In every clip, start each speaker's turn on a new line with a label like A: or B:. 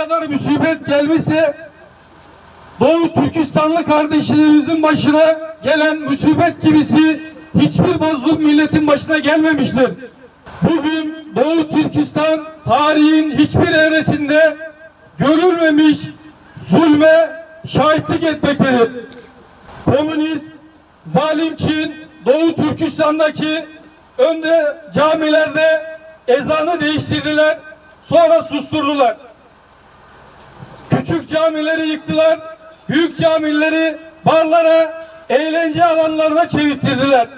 A: kadar musibet gelmişse Doğu Türkistanlı kardeşlerimizin başına gelen musibet gibisi hiçbir mazlum milletin başına gelmemiştir. Bugün Doğu Türkistan tarihin hiçbir evresinde görülmemiş zulme şahitlik etmektedir. Komünist, zalim Çin, Doğu Türkistan'daki önde camilerde ezanı değiştirdiler, sonra susturdular. Küçük camileri yıktılar, büyük camileri barlara, eğlence alanlarına çevirttirdiler.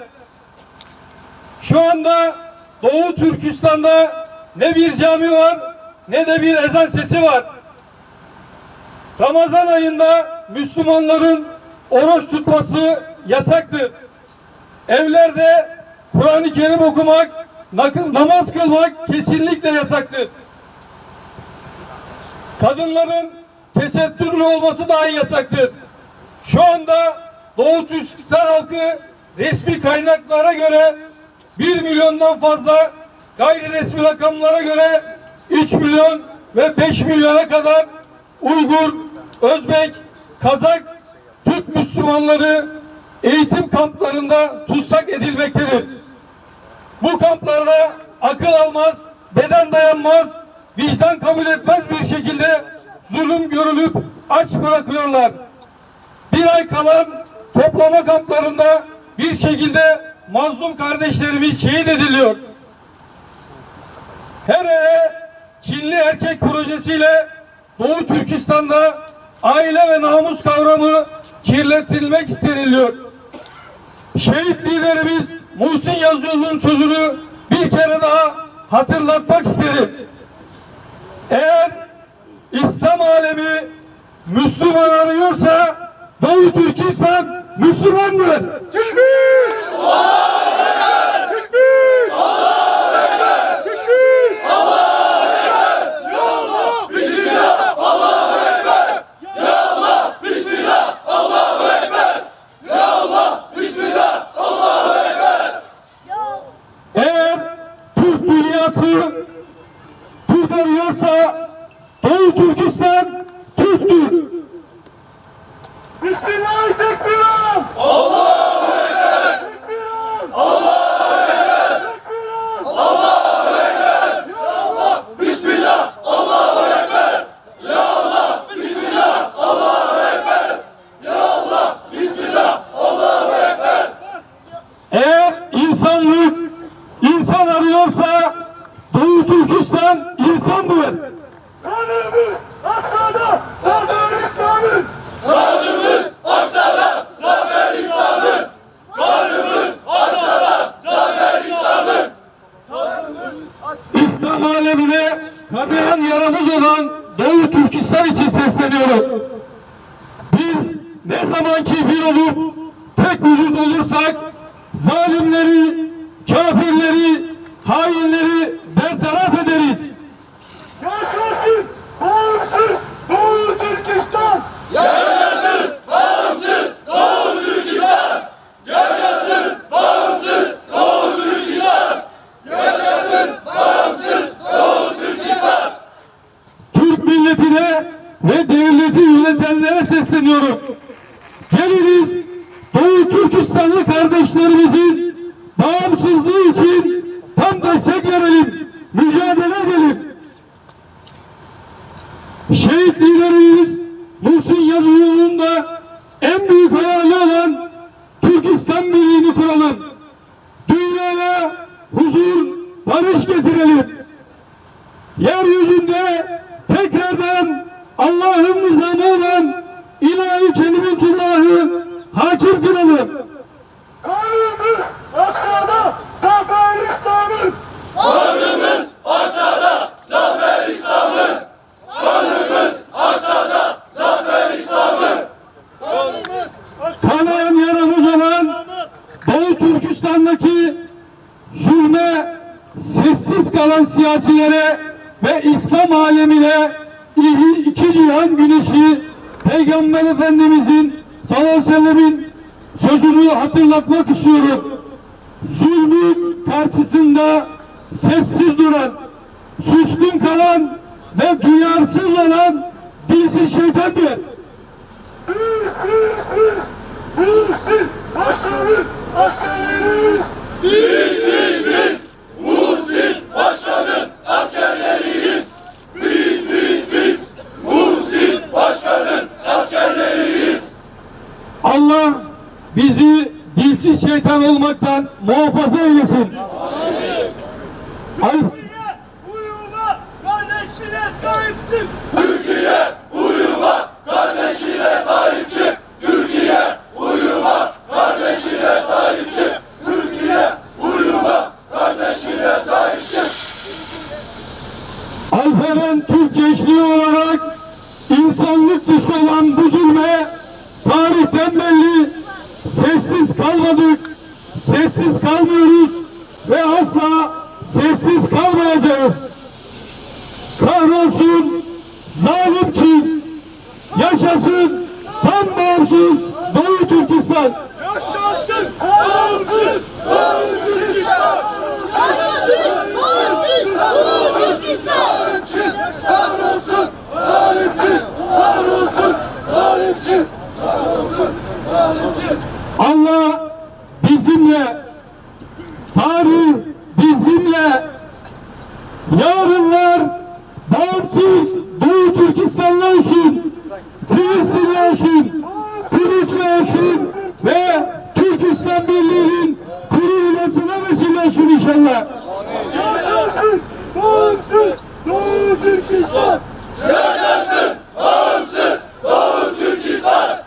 A: Şu anda Doğu Türkistan'da ne bir cami var, ne de bir ezan sesi var. Ramazan ayında Müslümanların oruç tutması yasaktır. Evlerde Kur'an-ı Kerim okumak, namaz kılmak kesinlikle yasaktır. Kadınların tesettürlü olması dahi yasaktır. Şu anda Doğu Türkistan halkı resmi kaynaklara göre 1 milyondan fazla, gayri resmi rakamlara göre 3 milyon ve 5 milyona kadar Uygur, Özbek, Kazak, Türk Müslümanları eğitim kamplarında tutsak edilmektedir. Bu kamplarda akıl almaz, beden dayanmaz, vicdan kabul etmez bir şekilde zulüm görülüp aç bırakıyorlar. Bir ay kalan toplama kamplarında bir şekilde mazlum kardeşlerimiz şehit ediliyor. Her eve Çinli erkek projesiyle Doğu Türkistan'da aile ve namus kavramı kirletilmek isteniliyor. Şehit liderimiz Muhsin Yazıcıoğlu'nun sözünü bir kere daha hatırlatmak isterim. Eğer İslam alemi Müslüman arıyorsa Doğu Türkistan Müslümandır. Tekbir! Allahu Ekber! Tekbir! Allahu Ekber! Tekbir! Allahu Ekber! Ya Allah! Bismillah! Allahu Ekber! Ya Allah! Bismillah! Allahu Ekber! Ya Allah! Bismillah! Allahu Ekber! Eğer Türk dünyası Türk arıyorsa Doğu Türkistan Türktür. Bismillah tekbir! Allahu Ekber! Tekbir! Allahu Ekber! Tekbir! Allahu Ekber! Ya Allah! Bismillah! Allahu Ekber! Ya Allah! Bismillah! Allahu Ekber! Ya Allah! Bismillah! Allahu Ekber! Eğer insanlık insan arıyorsa Doğu Türkistan insandır. Kanımız aksada zafer İslam'ın. Kanımız aksada zafer İslam'ın. Kanımız aksada zafer İslam'ın. İslam alemine kanayan yaramız olan Doğu Türkistan için sesleniyorum. Biz ne zamanki bir olup tek vücut olursak zalimleri, kafirleri, hainleri bertaraf ederiz. Yaşasın bağımsız Doğu Türkistan! Yaşasın bağımsız Doğu Türkistan! Yaşasın bağımsız Doğu Türkistan! Yaşasın bağımsız Doğu Türkistan! Türk milletine ve devleti yönetenlere sesleniyorum. Geliniz Doğu Türkistanlı kardeşlerimizin bağımsızlığı için tam destek verelim, mücadele edelim. Şehit liderimiz Muhsin Yazıcıoğlu'nun da en büyük hayali olan Türkistan Birliği'ni kuralım. Dünyaya huzur, barış getirelim. Yeryüzünde tekrardan Allah'ın nizamı olan ilahi kelimetullahı hakim kılalım. Kanımız aksada zafer İslam'ın. Kanımız aksada zafer İslam'ın. Kanımız aksada zafer İslam'ın. Kanayan yaramız olan Doğu Türkistan'daki zulme sessiz kalan siyasilere ve İslam alemine iki cihan güneşi Peygamber Efendimizin sallallahu aleyhi ve sellemin sözünü hatırlatmak istiyorum. Zulmün karşısında sessiz duran, suskun kalan ve duyarsız olan dilsiz şeytandır.
B: Biz Muhsin Başkan'ın askerleriyiz.
C: Biz Muhsin Başkan'ın askerleriyiz. Biz Muhsin Başkan'ın askerleriyiz.
A: Allah bizi dilsiz şeytan olmaktan muhafaza eylesin. Amin.
B: Uyuma, kardeşine sahip çık.
C: Türkiye uyuma, kardeşine sahip çık. Türkiye uyuma, kardeşine sahip çık. Türkiye uyuma, kardeşine sahip çık.
A: Alperen Türk gençliği olarak insanlık dışı olan bu zulme tarihten belli sessiz kalmadık, sessiz kalmıyoruz ve asla sessiz kalmayacağız. Kahrolsun zalim Çin, yaşasın tam bağımsız Doğu Türkistan.
B: Yaşasın bağımsız Doğu Türkistan.
D: Yaşasın bağımsız Doğu Türkistan.
B: Kahrolsun zalimçi, kahrolsun zalimçi, kahrolsun zalimçi.
A: Allah bizimle, tarih bizimle, yarınlar bağımsız Doğu Türkistan'la olsun, Filistin'le olsun, Kudüs'le olsun ve Türkistan Birliği'nin kurulmasına vesile olsun inşallah.
B: Yaşasın bağımsız Doğu Türkistan.
C: Yaşasın bağımsız Doğu Türkistan.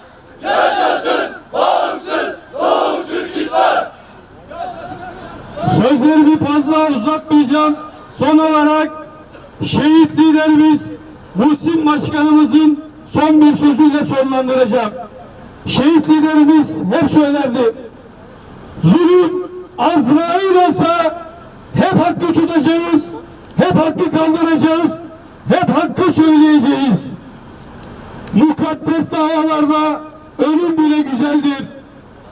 C: Yaşasın bağımsız Doğu Türkistan.
A: Sözlerimi fazla uzatmayacağım. Son olarak şehit liderimiz Muhsin Başkanımızın son bir sözüyle sonlandıracağım. Şehit liderimiz hep söylerdi. Zulüm Azrail olsa hep hakkı tutacağız, hep hakkı kaldıracağız, hep hakkı söyleyeceğiz. Mukaddes davalarda ölüm bile güzeldir.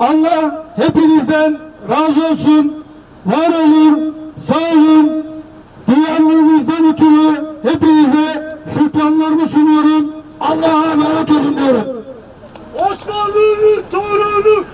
A: Allah hepinizden razı olsun. Var olun, sağ olun. Duyarlılığınızdan ötürü hepinize şükranlarımı sunuyorum. Allah'a emanet olun diyorum.
B: Osmanlı'nın torunu